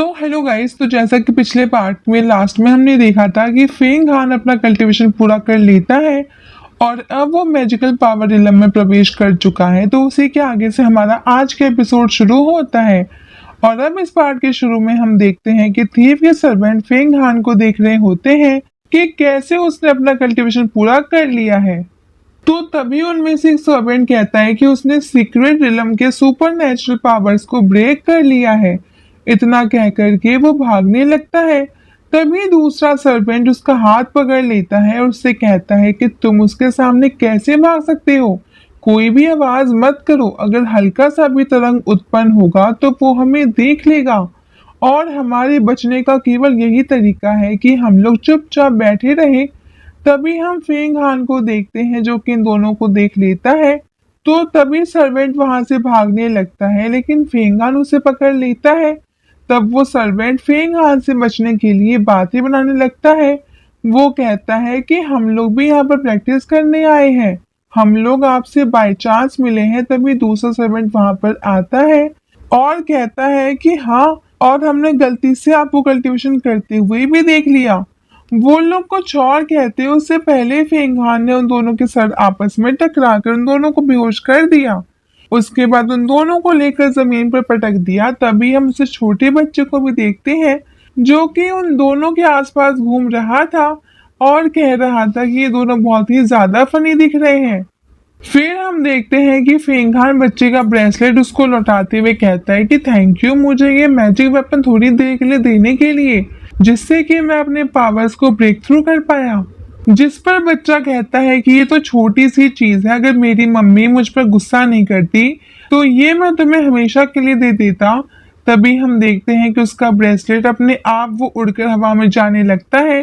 Hello guys. तो जैसा कि पिछले पार्ट में लास्ट में हमने देखा था कि फेंग हान अपना कल्टीवेशन पूरा कर लेता है और अब वो मैजिकल पावर रिलम में प्रवेश कर चुका है। तो उसी के आगे से हमारा आज का एपिसोड शुरू होता है। और अब इस पार्ट के शुरू में हम देखते हैं कि थीव के सर्वेंट फेंग हान को देख रहे होते हैं कि कैसे उसने अपना कल्टीवेशन पूरा कर लिया है। तो तभी उनमें से एक सर्वेंट कहता है कि उसने सीक्रेट रिलम के सुपर नेचुरल पावर्स को ब्रेक कर लिया है। इतना कह करके वो भागने लगता है। तभी दूसरा सर्वेंट उसका हाथ पकड़ लेता है और उससे कहता है कि तुम उसके सामने कैसे भाग सकते हो, कोई भी आवाज मत करो, अगर हल्का सा भी तरंग उत्पन्न होगा तो वो हमें देख लेगा और हमारे बचने का केवल यही तरीका है कि हम लोग चुपचाप बैठे रहें। तभी हम फेंग हान को देखते हैं जो कि इन दोनों को देख लेता है। तो तभी सर्वेंट वहां से भागने लगता है लेकिन फेंग हान उसे पकड़ लेता है। तब वो सर्वेंट फेंग हान से बचने के लिए बातें बनाने लगता है। वो कहता है कि हम लोग भी यहाँ पर प्रैक्टिस करने आए हैं, हम लोग आपसे बाय चांस मिले हैं। तभी दूसरा सर्वेंट वहां पर आता है और कहता है कि हाँ, और हमने गलती से आपको कल्टीवेशन करते हुए भी देख लिया। वो लोग कुछ और कहते हैं उससे पहले फेंग हान ने उन दोनों के सर आपस में टकरा कर उन दोनों को बेहोश कर दिया। उसके बाद उन दोनों को लेकर जमीन पर पटक दिया। तभी हम उसे छोटे बच्चे को भी देखते हैं जो कि उन दोनों के आसपास घूम रहा था और कह रहा था कि ये दोनों बहुत ही ज्यादा फनी दिख रहे हैं। फिर हम देखते हैं कि फेंग हान बच्चे का ब्रेसलेट उसको लौटाते हुए कहता है कि थैंक यू मुझे ये मैजिक वेपन थोड़ी देर के लिए देने के लिए, जिससे कि मैं अपने पावर्स को ब्रेक थ्रू कर पाया। जिस पर बच्चा कहता है कि ये तो छोटी सी चीज है, अगर मेरी मम्मी मुझ पर गुस्सा नहीं करती तो ये मैं तुम्हें हमेशा के लिए दे देता। तभी हम देखते हैं कि उसका ब्रेसलेट अपने आप वो उड़कर हवा में जाने लगता है।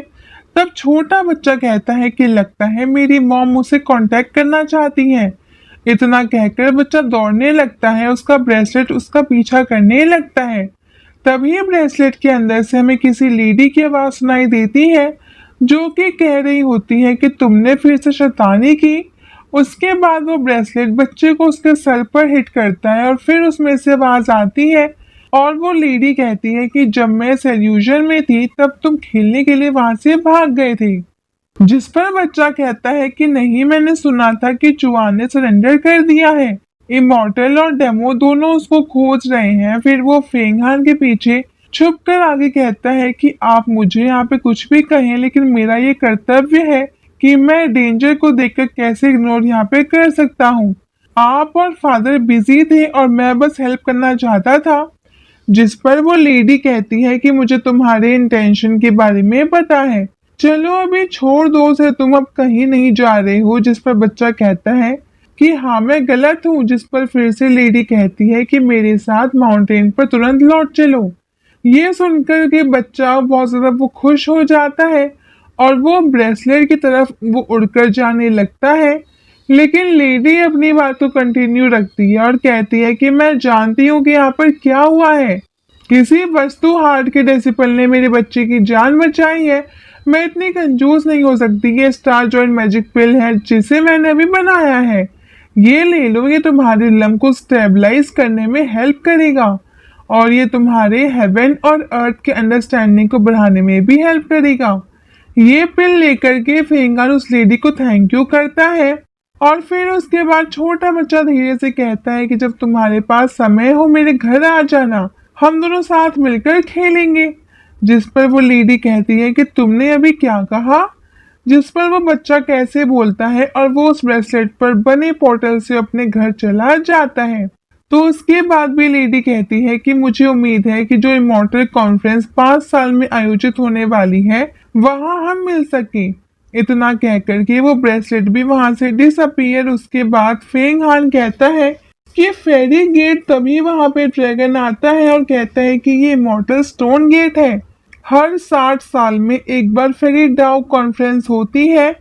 तब छोटा बच्चा कहता है कि लगता है मेरी मॉम मुझसे कांटेक्ट करना चाहती है। इतना कहकर बच्चा दौड़ने लगता है, उसका ब्रेसलेट उसका पीछा करने लगता है। तभी ब्रेसलेट के अंदर से हमें किसी लेडी की आवाज सुनाई देती है जो कि कह रही होती है कि तुमने फिर से शैतानी की। उसके बाद वो ब्रेसलेट बच्चे को उसके सर पर हिट करता है और फिर उसमें से आवाज आती है और वो लेडी कहती है कि जब मैं सेल्यूशन में थी तब तुम खेलने के लिए वहां से भाग गए थे। जिस पर बच्चा कहता है कि नहीं, मैंने सुना था कि चुआन ने सरेंडर कर दिया है। इमॉर्टल और डेमो दोनों उसको खोज रहे हैं। फिर वो फेंग हान के पीछे छुप कर आगे कहता है कि आप मुझे यहाँ पे कुछ भी कहें लेकिन मेरा ये कर्तव्य है कि मैं डेंजर को देखकर कैसे इग्नोर यहाँ पे कर सकता हूँ। आप और फादर बिजी थे और मैं बस हेल्प करना चाहता था। जिस पर वो लेडी कहती है कि मुझे तुम्हारे इंटेंशन के बारे में पता है, चलो अभी छोड़ दो उसे, तुम अब कहीं नहीं जा रहे हो। जिस पर बच्चा कहता है कि हाँ मैं गलत हूँ। जिस पर फिर से लेडी कहती है कि मेरे साथ माउंटेन पर तुरंत लौट चलो। ये सुनकर के बच्चा बहुत ज्यादा वो खुश हो जाता है और वो ब्रेसलेट की तरफ वो उड़कर जाने लगता है। लेकिन लेडी अपनी बात को कंटिन्यू रखती है और कहती है कि मैं जानती हूँ कि यहाँ पर क्या हुआ है। किसी वस्तु हार्ट के डेसिपल ने मेरे बच्चे की जान बचाई है। मैं इतनी कंजूस नहीं हो सकती। ये स्टार जॉइंट मैजिक पिल है जिसे मैंने अभी बनाया है, ये ले लो, ये तुम्हारे लम को स्टेबलाइज करने में हेल्प करेगा और ये तुम्हारे हेवन और अर्थ के अंडरस्टैंडिंग को बढ़ाने में भी हेल्प करेगा। ये पिल लेकर के फेंग हान उस लेडी को थैंक यू करता है और फिर उसके बाद छोटा बच्चा धीरे से कहता है कि जब तुम्हारे पास समय हो मेरे घर आ जाना, हम दोनों साथ मिलकर खेलेंगे। जिस पर वो लेडी कहती है कि तुमने अभी क्या कहा। जिस पर वो बच्चा कैसे बोलता है और वो उस ब्रेसलेट पर बने पोर्टल से अपने घर चला जाता है। तो उसके बाद भी लेडी कहती है कि मुझे उम्मीद है कि जो इमॉर्टल कॉन्फ्रेंस 5 साल में आयोजित होने वाली है वहां हम मिल सके। इतना कहकर के वो ब्रेसलेट भी वहां से डिसअपीयर। उसके बाद फेंग हान कहता है कि फेरी गेट। तभी वहां पे ड्रैगन आता है और कहता है कि ये इमॉर्टल स्टोन गेट है। हर 60 साल में एक बार फेरी डाउ कॉन्फ्रेंस होती है।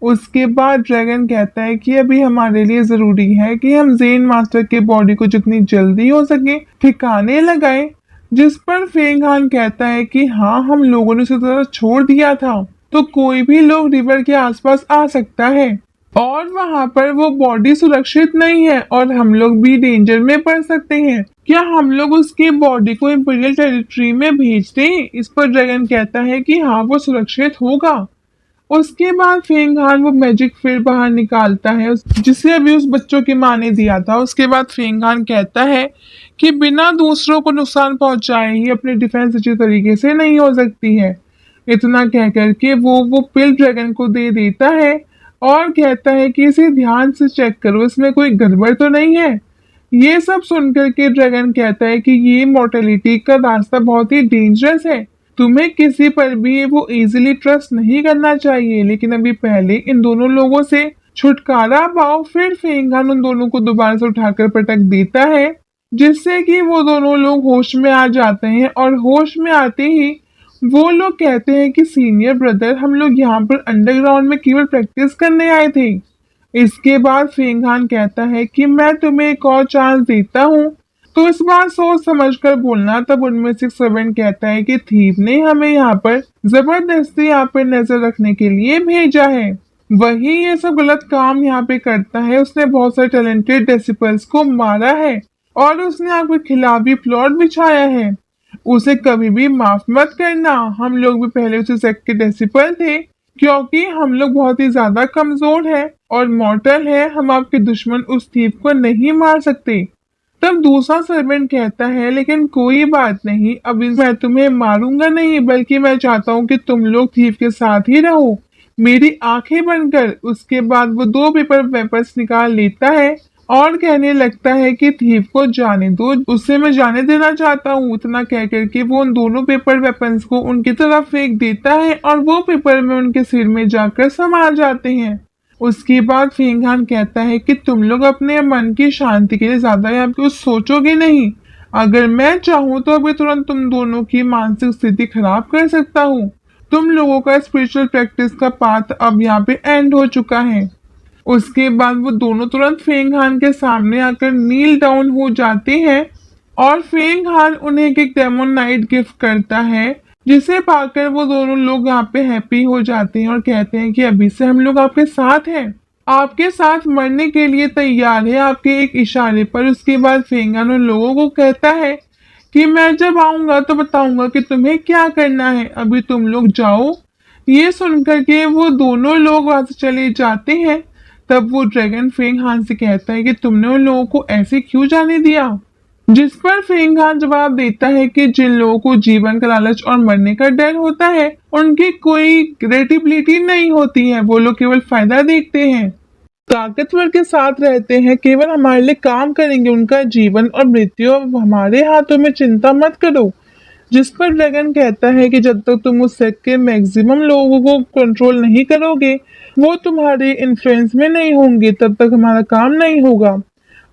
उसके बाद ड्रैगन कहता है कि अभी हमारे लिए जरूरी है कि हम जेन मास्टर के बॉडी को जितनी जल्दी हो सके ठिकाने लगाएं। जिस पर फेंग हान कहता है कि हाँ, हम लोगों ने उसे तरह छोड़ दिया था तो कोई भी लोग रिवर के आसपास आ सकता है और वहां पर वो बॉडी सुरक्षित नहीं है और हम लोग भी डेंजर में पड़ सकते हैं। क्या हम लोग उसकी बॉडी को इंपीरियल टेरिटरी में भेज दें? इस पर ड्रैगन कहता है कि हाँ, वो सुरक्षित होगा। उसके बाद फेंग हान वो मैजिक फिर बाहर निकालता है जिसे अभी उस बच्चों की माँ ने दिया था। उसके बाद फेंग हान कहता है कि बिना दूसरों को नुकसान पहुंचाए ही अपनी डिफेंस अच्छी तरीके से नहीं हो सकती है। इतना कह करके वो पिल ड्रैगन को दे देता है और कहता है कि इसे ध्यान से चेक करो, इसमें कोई गड़बड़ तो नहीं है। ये सब सुनकर के ड्रैगन कहता है कि ये मोर्टेलिटी का रास्ता बहुत ही डेंजरस है, तुम्हें किसी पर भी वो इजीली ट्रस्ट नहीं करना चाहिए। लेकिन अभी पहले इन दोनों लोगों से छुटकारा पाओ। फिर फेंगान उन दोनों को दोबारा से उठाकर पटक देता है जिससे कि वो दोनों लोग होश में आ जाते हैं। और होश में आते ही वो लोग कहते हैं कि सीनियर ब्रदर, हम लोग यहाँ पर अंडरग्राउंड में केवल प्रैक्टिस करने आए थे। इसके बाद फेंगहान कहता है कि मैं तुम्हें एक और चांस देता हूँ, तो इस बार सोच समझकर बोलना। तब उनमें से सर्वेंट कहता है कि थीप ने हमें यहाँ पर जबरदस्ती यहाँ पर नजर रखने के लिए भेजा है, वही ये सब गलत काम यहाँ पे करता है। उसने बहुत सारे टैलेंटेड डेसिपल्स को मारा है और उसने आपके खिलाफ भी प्लॉट बिछाया है। उसे कभी भी माफ मत करना। हम लोग भी पहले उसे सेक्ट के डेसिपल थे, क्योंकि हम लोग बहुत ही ज्यादा कमजोर है और मॉर्टल है। हम आपके दुश्मन उस थीप को नहीं मार सकते। तब दूसरा सर्वेंट कहता है लेकिन कोई बात नहीं, अभी मैं तुम्हें मारूंगा नहीं, बल्कि मैं चाहता हूँ कि तुम लोग थीप के साथ ही रहो, मेरी आंखें बनकर। उसके बाद वो दो पेपर वेपर्स निकाल लेता है और कहने लगता है कि थीप को जाने दो, उससे मैं जाने देना चाहता हूँ। इतना कह करके वो उन दोनों पेपर वेपन्स को उनकी तरफ फेंक देता है और वो पेपर में उनके सिर में जाकर समा जाते हैं। उसके बाद फेंगहान कहता है कि तुम लोग अपने मन की शांति के लिए ज्यादा यहाँ पे कुछ सोचोगे नहीं। अगर मैं चाहूँ तो अभी तुरंत तुम दोनों की मानसिक स्थिति खराब कर सकता हूँ। तुम लोगों का स्पिरिचुअल प्रैक्टिस का पाथ अब यहाँ पे एंड हो चुका है। उसके बाद वो दोनों तुरंत फेंगहान के सामने आकर नील डाउन हो जाते हैं और फेंगहान उन्हें एक डेमन नाइट गिफ्ट करता है, जिसे पाकर वो दोनों लोग यहाँ पे हैप्पी हो जाते हैं और कहते हैं कि अभी से हम लोग आपके साथ हैं, आपके साथ मरने के लिए तैयार है, आपके एक इशारे पर। उसके बाद फेंगहान उन लोगों को कहता है कि मैं जब आऊंगा तो बताऊंगा कि तुम्हें क्या करना है, अभी तुम लोग जाओ। ये सुनकर के वो दोनों लोग वहां से चले जाते हैं। तब वो ड्रैगन फेंगहान से कहता है कि तुमने उन लोगों को ऐसे क्यों जाने दिया? जिस पर फेंगहान जवाब देता है कि जिन लोगों को जीवन का लालच और मरने का डर होता है उनकी कोई क्रिएटिविटी नहीं होती है, वो लोग केवल फायदा देखते हैं। ताकतवर के साथ रहते हैं, केवल हमारे लिए काम करेंगे, उनका जीवन और मृत्यु अब हमारे हाथों में, चिंता मत करो। जिस पर ड्रैगन कहता है कि जब तक तुम उस सेट के मैक्सिमम लोगों को कंट्रोल नहीं करोगे, वो तुम्हारे इन्फ्लुएंस में नहीं होंगे, तब तक हमारा काम नहीं होगा।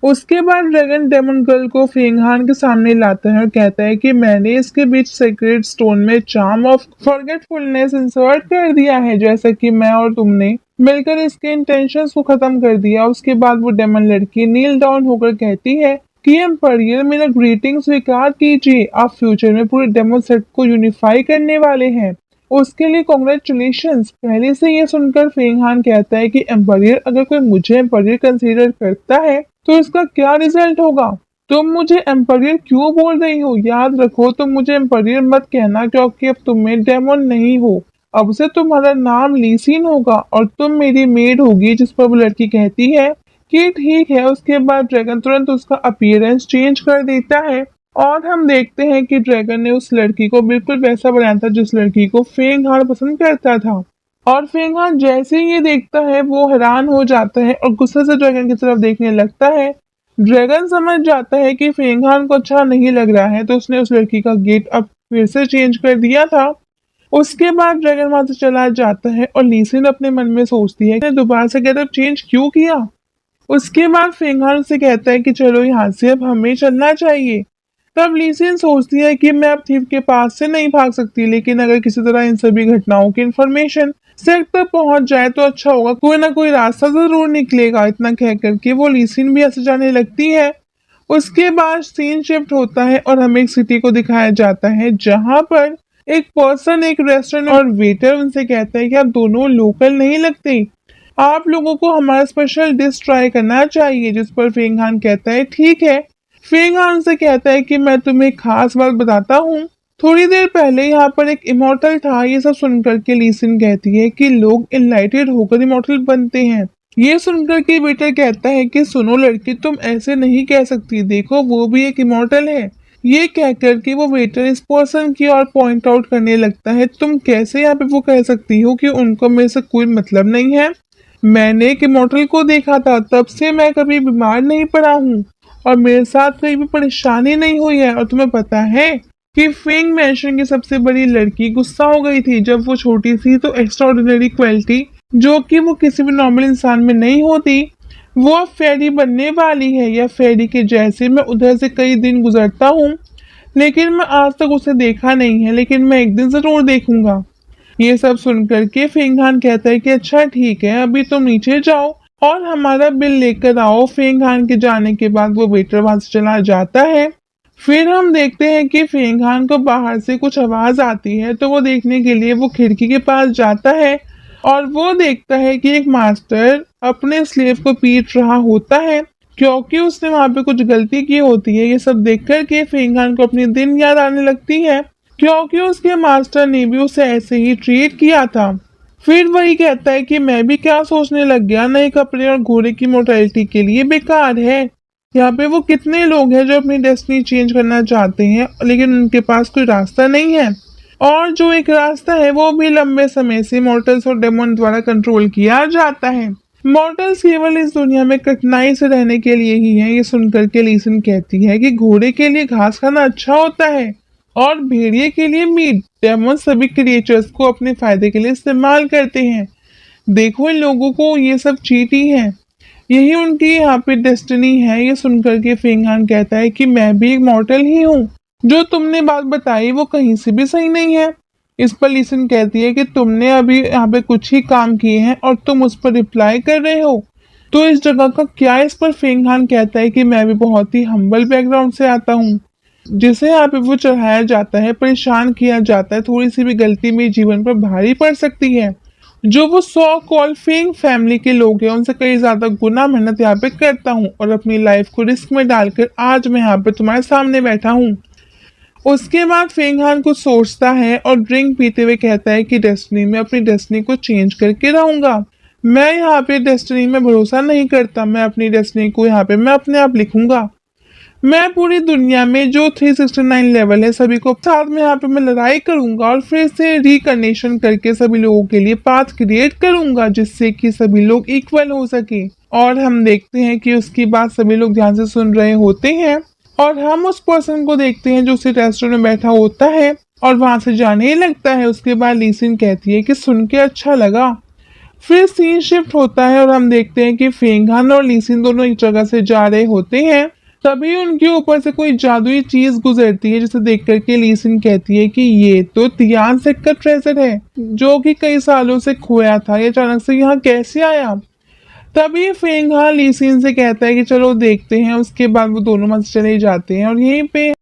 उसके बाद ड्रैगन डेमन गर्ल को फेंगहान के सामने लाता है और कहता है कि मैंने इसके बीच सीक्रेट स्टोन में चार्म ऑफ फॉरगेटफुलनेस इंसर्ट कर दिया है, जैसा कि मैं और तुमने मिलकर इसके इंटेंशंस को खत्म कर दिया। उसके बाद वो डेमन लड़की नील डाउन होकर कहती है कि एम्पायर मेरा ग्रीटिंग स्वीकार कीजिए, आप फ्यूचर में पूरे डेमो सेट को यूनिफाई करने वाले हैं, उसके लिए कॉन्ग्रेचुलेशंस। पहले से ये सुनकर फेंगहान कहता है कि एम्पायर, अगर कोई मुझे एम्पायर कंसीडर करता है तो इसका क्या रिजल्ट होगा? तुम मुझे एम्पायर क्यों बोल रही हो? याद रखो, तुम मुझे एम्पायर मत कहना, क्योंकि अब तुम में डेमन नहीं हो, अब से तुम्हारा नाम लीसिन होगा और तुम मेरी मेड होगी। जिस पर वो लड़की कहती है कि ठीक है। उसके बाद ड्रैगन तुरंत उसका अपीयरेंस चेंज कर देता है और हम देखते हैं कि ड्रैगन ने उस लड़की को बिल्कुल वैसा बनाया था जिस लड़की को फेंगहान पसंद करता था। और फेंगहान जैसे ही ये देखता है वो हैरान हो जाता है और गुस्से से ड्रैगन की तरफ देखने लगता है। ड्रैगन समझ जाता है कि फेंगहान को अच्छा नहीं लग रहा है, तो उसने उस लड़की का गेट अप फिर से चेंज कर दिया था। उसके बाद ड्रैगन वहां से चला जाता है और लीसिन अपने मन में सोचती है कि दोबारा से गेटअप चेंज क्यों किया। उसके बाद फेंगहान उससे कहता है कि चलो यहाँ से अब हमें चलना चाहिए। तब लीसिन सोचती है कि मैं अब थीफ के पास से नहीं भाग सकती, लेकिन अगर किसी तरह इन सभी घटनाओं की इंफॉर्मेशन सेट तक पहुंच जाए तो अच्छा होगा, कोई ना कोई रास्ता जरूर निकलेगा। इतना कह करके वो लीसिन भी ऐसे जाने लगती है। उसके बाद सीन शिफ्ट होता है और हमें एक सिटी को दिखाया जाता है जहां पर एक पर्सन एक रेस्टोरेंट और वेटर उनसे कहता है कि आप दोनों लोकल नहीं लगते, आप लोगों को हमारा स्पेशल डिश ट्राई करना चाहिए। जिस पर फेंगहान कहता है ठीक है, फेंग हान से कहता है कि मैं तुम्हें एक खास बात बताता हूँ। थोड़ी देर पहले यहाँ पर एक इमोर्टल था। ये सब सुनकर के लीसिन कहती है कि लोग इनलाइटेड होकर इमोर्टल बनते हैं। ये सुनकर के बेटर कहता है कि सुनो लड़की, तुम ऐसे नहीं कह सकती, देखो वो भी एक इमोर्टल है। ये कहकर के वो वेटर इस पर्सन की ओर पॉइंट आउट करने लगता है। तुम कैसे यहाँ पे वो कह सकती हो कि उनको मेरे से कोई मतलब नहीं है। मैंने एक इमोर्टल को देखा था, तब से मैं कभी बीमार नहीं पड़ा हूँ और मेरे साथ कोई भी परेशानी नहीं हुई है। और तुम्हें पता है कि फेंग मैंशन की सबसे बड़ी लड़की गुस्सा हो गई थी जब वो छोटी सी, तो एक्स्ट्राऑर्डिनरी क्वालिटी जो कि वो किसी भी नॉर्मल इंसान में नहीं होती, वो अब फेरी बनने वाली है। या फेरी के जैसे मैं उधर से कई दिन गुजरता हूँ, लेकिन मैं आज तक उसे देखा नहीं है, लेकिन मैं एक दिन जरूर देखूंगा। ये सब सुनकर के फेंगहान कहता है कि अच्छा ठीक है, अभी तुम नीचे जाओ और हमारा बिल लेकर आओ। फेंगहान के जाने के बाद वो वेटर वहां से चला जाता है। फिर हम देखते हैं कि फेंगहान को बाहर से कुछ आवाज आती है, तो वो देखने के लिए वो खिड़की के पास जाता है और वो देखता है कि एक मास्टर अपने स्लेव को पीट रहा होता है क्योंकि उसने वहां पे कुछ गलती की होती है। ये सब देख कर के फेंगहान को अपनी दिन याद आने लगती है क्योंकि उसके मास्टर ने भी उसे ऐसे ही ट्रीट किया था। फिर वही कहता है कि मैं भी क्या सोचने लग गया, नए कपड़े और घोड़े की मोर्टेलिटी के लिए बेकार है। यहाँ पे वो कितने लोग हैं जो अपनी डेस्टिनी चेंज करना चाहते हैं, लेकिन उनके पास कोई रास्ता नहीं है। और जो एक रास्ता है वो भी लंबे समय से मॉर्टल्स और डेमन द्वारा कंट्रोल किया जाता है। मॉर्टल्स केवल इस दुनिया में कठिनाई से रहने के लिए ही है। ये सुनकर के लीसन कहती है कि घोड़े के लिए घास खाना अच्छा होता है और भेड़िए के लिए मीट। डेमन सभी क्रिएचर्स को अपने फायदे के लिए इस्तेमाल करते हैं। देखो इन लोगों को, ये सब चीट ही है, यही उनकी यहाँ पे डेस्टिनी है। ये सुनकर के फेंगहान कहता है कि मैं भी एक मॉर्टल ही हूँ, जो तुमने बात बताई वो कहीं से भी सही नहीं है। इस पर लिसन कहती है कि तुमने अभी यहाँ पे कुछ ही काम किए हैं और तुम उस पर रिप्लाई कर रहे हो, तो इस जगह का क्या। इस पर फेंगहान कहता है कि मैं भी बहुत ही हम्बल बैकग्राउंड से आता हूँ, जिसे यहाँ पे वो चढ़ाया जाता है, परेशान किया जाता है। थोड़ी सी भी गलती मेरे जीवन पर भारी पड़ सकती है। जो वो सो कॉल फेंग फैमिली के लोग हैं उनसे कई ज्यादा गुना मेहनत यहाँ पे करता हूँ और अपनी लाइफ को रिस्क में डालकर आज मैं यहाँ पे तुम्हारे सामने बैठा हूँ। उसके बाद फेंगहान कुछ सोचता है और ड्रिंक पीते हुए कहता है कि डेस्टिनी में अपनी डेस्टिनी को चेंज करके रहूंगा। मैं यहाँ पे डेस्टिनी में भरोसा नहीं करता, मैं अपनी डेस्टिनी को यहाँ पे मैं अपने आप लिखूंगा। मैं पूरी दुनिया में जो 369 लेवल है सभी को साथ में यहाँ पे मैं लड़ाई करूंगा और फिर से रिकनेक्शन करके सभी लोगों के लिए पाथ क्रिएट करूंगा जिससे कि सभी लोग इक्वल हो सके। और हम देखते हैं कि उसकी बात सभी लोग ध्यान से सुन रहे होते हैं और हम उस पर्सन को देखते हैं जो उसी रेस्टोरेंट में बैठा होता है और वहां से जाने ही लगता है। उसके बाद लीसिन कहती है कि सुन के अच्छा लगा। फिर सीन शिफ्ट होता है और हम देखते हैं कि फेंगहान और लीसिन दोनों एक जगह से जा रहे होते हैं। तभी उनके ऊपर से कोई जादुई चीज गुजरती है जिसे देख करके लीसिन कहती है कि ये तो तियान सेक का ट्रेजर है जो कि कई सालों से खोया था, ये अचानक से यहाँ कैसे आया। तभी फेंगहान लीसिन से कहता है कि चलो देखते हैं। उसके बाद वो दोनों वहां से चले जाते हैं और यहीं पे